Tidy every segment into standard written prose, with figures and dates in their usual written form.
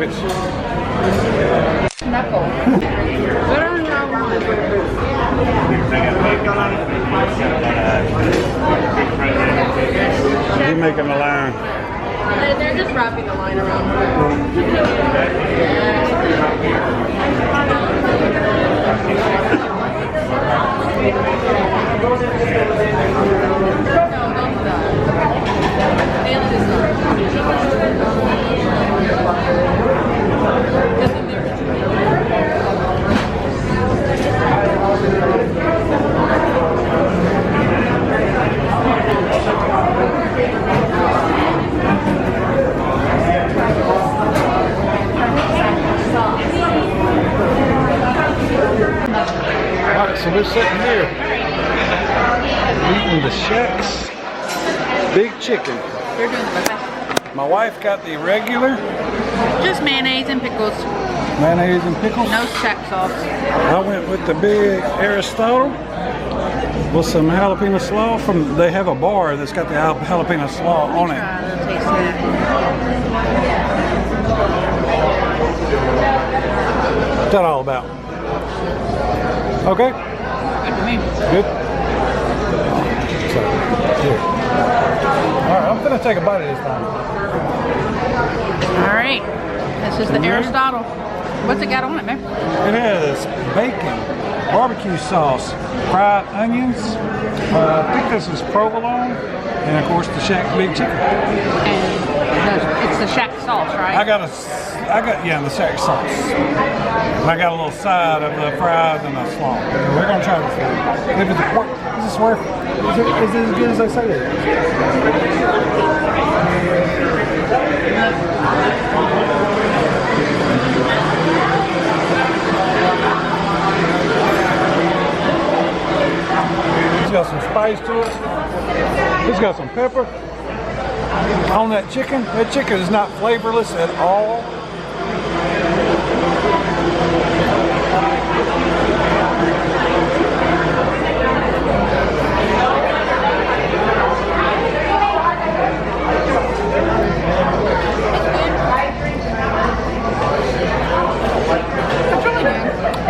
it's... Knuckle. Whatever I want. He's making the line. They're just wrapping the line around. Alright, so we're sitting here eating the Shaq's big chicken. You're doing the buffet. My wife got the regular. Just mayonnaise and pickles. Mayonnaise and pickles. No Shaq sauce. I went with the big Aristotle with some jalapeno slaw from, they have a bar that's got the jalapeno slaw on it. Try to taste that. What's that all about? Okay? Good to me. Good? So, here. Alright, I'm gonna take a bite of this time. Alright. This is the Aristotle. What's it got on it, man? It has bacon, barbecue sauce, fried onions. I think this is provolone, and of course the Shaq big chicken. And it's the Shaq sauce, right? I got the Shaq sauce. And I got a little side of the fries and the slaw. We're gonna try this thing. If it's a pork, is this worth? Is it as good as they say it is? It's got some spice to it. It's got some pepper on that chicken. That chicken is not flavorless at all.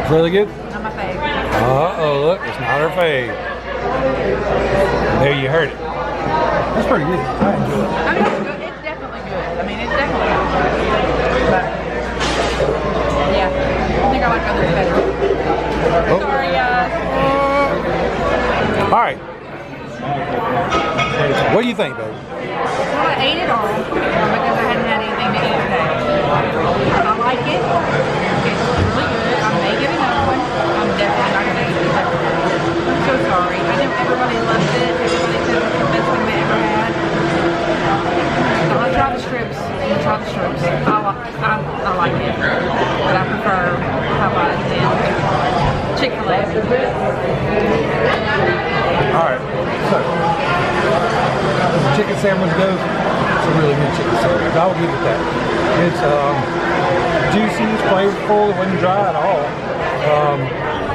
It's really good. Not my fave. Uh-oh, look, it's not her fave. There, you heard it. That's pretty good. I enjoy it. I mean, it's good. It's definitely good. I mean, it's definitely good. But, yeah, I think I like others better. Oh. Sorry, All right. What do you think, baby? Well, I ate it all because I hadn't had anything to eat today. I like it. It's really good. I may get another one. I'm definitely not going to eat it. I'm so sorry. I know everybody loves it. Everybody says it's the best thing they ever had. So I'll try the strips. I'll try the strips. I like it. But I prefer Popeyes and Chick-fil-A. All right. So, as the chicken sandwich goes, it's a really good chicken sandwich. I'll give it that. It's juicy, it's flavorful, it wasn't dry at all.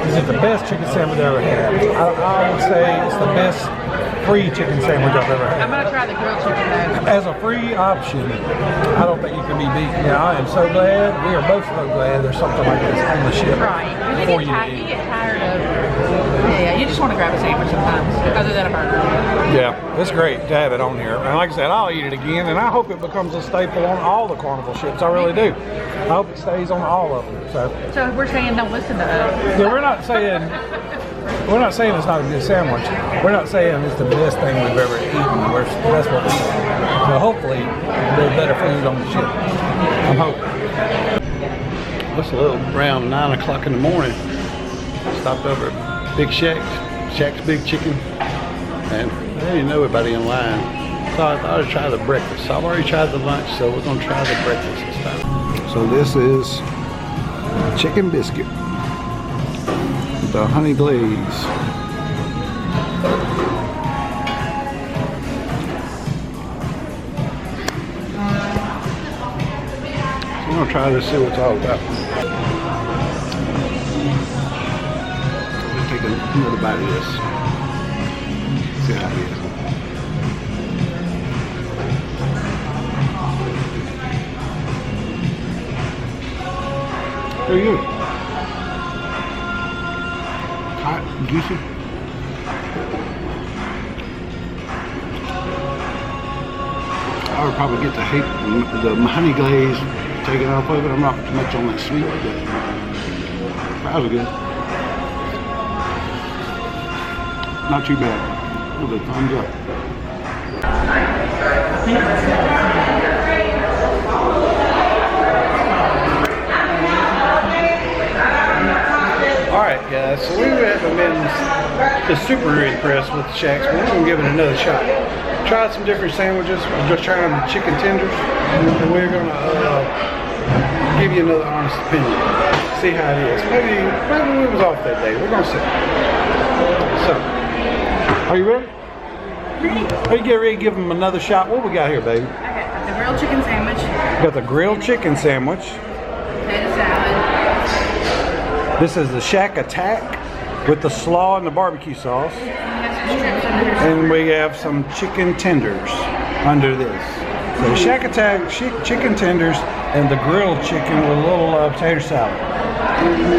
Is it the best chicken sandwich I've ever had? I would say it's the best free chicken sandwich I've ever had. I'm going to try the grilled chicken though. As a free option, I don't think you can be beaten. Yeah, I am so glad, we are both so glad there's something like this on the ship. Right. For you. You get tired of, yeah, you just want to grab a sandwich sometimes, other than a burger. Yeah, it's great to have it on here. And like I said, I'll eat it again, and I hope it becomes a staple on all the Carnival ships. I really do. I hope it stays on all of them. So we're saying don't listen to us. Yeah, we're not saying it's not a good sandwich. We're not saying it's the best thing we've ever eaten. That's what we eat. So hopefully there's better food on the ship. I'm hoping. It's a little around 9 o'clock in the morning. Stopped over at Big Shaq's Big Chicken, and I didn't know everybody in line. So I thought I'd try the breakfast. So I've already tried the lunch, so we're gonna try the breakfast this time. So this is chicken biscuit, the honey glaze. So I'm gonna try to see what it's all about. Take another bite of this. See how it is. Pretty good. Hot, juicy. I would probably get the honey glaze taken off of it. I'm not much on that sweet, but fries are good. Not too bad. A little bit of thumbs up. Alright guys, so we haven't been just super impressed with the Shaqs, but we're going to give it another shot. Tried some different sandwiches. We're just trying the chicken tenders, and we're going to give you another honest opinion. See how it is. Maybe we was off that day. We're going to see. So, are you ready? Are you getting ready to give them another shot? What we got here, baby? Okay, got the grilled chicken sandwich. Got the grilled chicken sandwich. Potato salad. This is the Shaq Attack with the slaw and the barbecue sauce. We have some strips under here. And we have some chicken tenders under this. So the Shaq Attack chicken tenders and the grilled chicken with a little potato salad.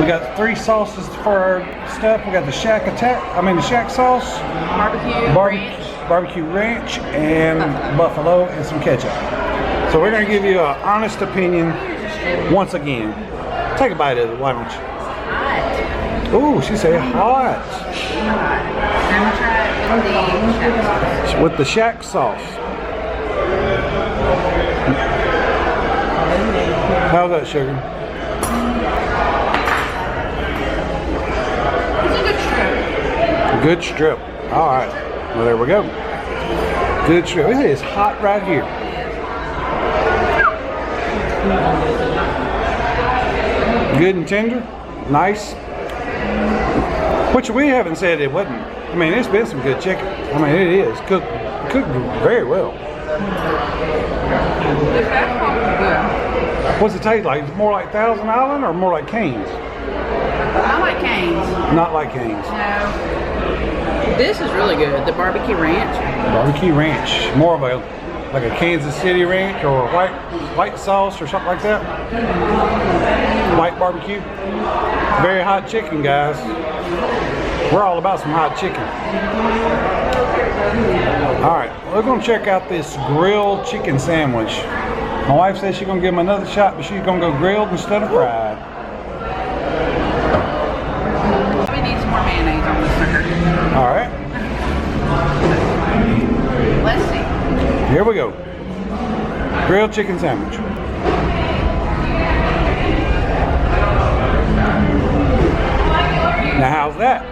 We got 3 sauces for our stuff. We got the Shaq Attack, the Shaq sauce, barbecue ranch, and buffalo, and some ketchup. So we're gonna give you an honest opinion once again. Take a bite of it, why don't you? Hot. Ooh, she said hot. I'm gonna try it with the Shaq sauce. With the Shaq sauce. How's that, sugar? It's a good strip. Good strip. All right. Well, there we go. Good strip. It is hot right here. Good and tender. Nice. Which we haven't said it wasn't. It's been some good chicken. It is cooked very well. The Shaq sauce is good. What's it taste like? More like Thousand Island or more like Cane's? I like Cane's. Not like Cane's. No. This is really good. The barbecue ranch. Barbecue ranch. More of a like a Kansas City ranch or a white sauce or something like that. White barbecue. Very hot chicken, guys. We're all about some hot chicken. All right, we're gonna check out this grilled chicken sandwich. My wife says she's gonna give him another shot, but she's gonna go grilled instead of fried. We need some more mayonnaise on this sucker. All right, Let's see. here we go. Grilled chicken sandwich. Now, how's that?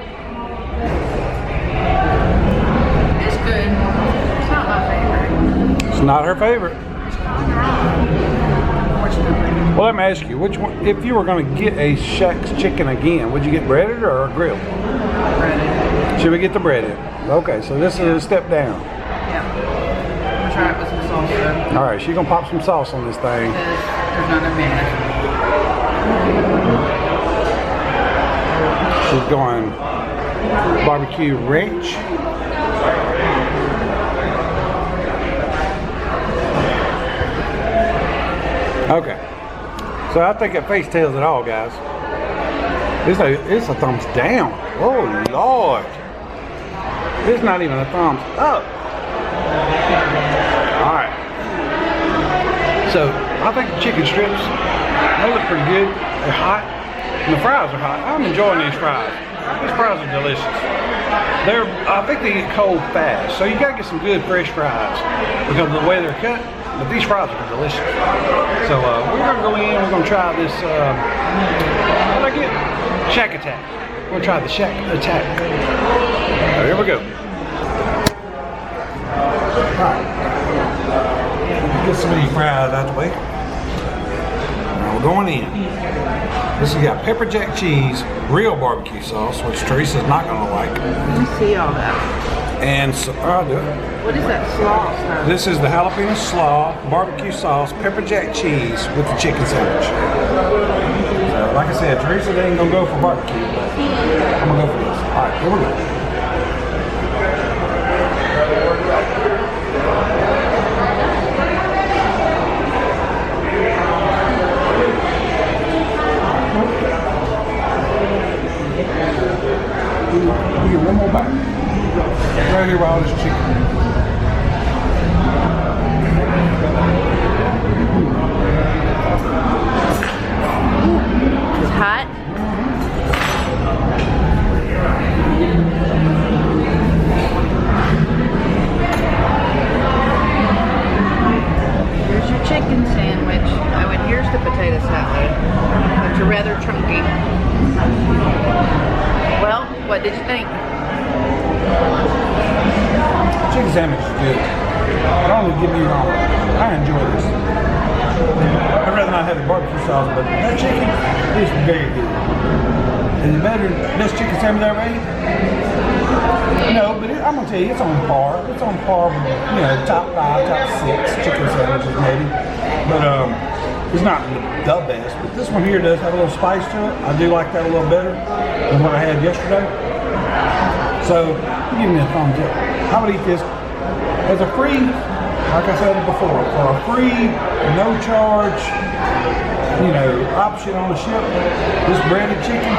It's good. It's not my favorite. It's not her favorite. Unfortunately. Well, let me ask you, which one, if you were going to get a Shaq's chicken again, would you get breaded or grilled? Breaded. Should we get the breaded? Okay, so this is a step down. Yeah. I'm gonna try it with some sauce though. All right, she's going to pop some sauce on this thing. Because there's not enough mayonnaise. She's going barbecue ranch. Okay, so I think that face tells it all, guys. It's a thumbs down. Oh Lord, it's not even a thumbs up. All right, so I think the chicken strips, they look pretty good. They're hot, and the fries are hot. I'm enjoying these fries. These fries are delicious. I think they get cold fast, so you gotta get some good fresh fries because of the way they're cut. But these fries are delicious. So we're gonna go in. We're gonna try this. What did I get? Shaq Attack. We're gonna try the Shaq Attack. So here we go. All right. Get some of these fries out the way. Now we're going in. This has got pepper jack cheese, real barbecue sauce, which Teresa's not gonna like. Let me see all that. And so, I'll do it. What is that slaw stuff? This is the jalapeno slaw, barbecue sauce, pepper jack cheese with the chicken sandwich. So, like I said, Teresa ain't gonna go for barbecue, but I'm gonna go for this. All right, here we go. mashed potato salad, which are rather chunky. Well, what did you think? Chicken sandwich is good. But don't get me wrong, I enjoy this. I'd rather not have the barbecue sauce, but that chicken is very good. Is it better than best chicken sandwich I ever ate? No, but I'm gonna tell you, it's on par. It's on par with, you know, top 5, top 6 chicken sandwiches maybe. But it's not the best. But this one here does have a little spice to it. I do like that a little better than what I had yesterday. So give me a thumbs up. I would eat this as a free, like I said before, for a free, no charge, you know, option on the ship. This breaded chicken,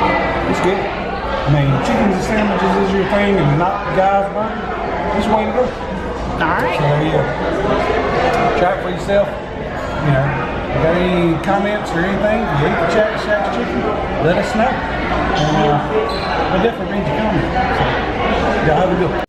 it's good. I mean, chickens and sandwiches is your thing, and not Guy's Burger. This way to go. All right. So yeah, try it for yourself. You know, got any comments or anything? If you ate the Shaq's chicken, let us know. And I definitely read your comments. So, y'all have a good one.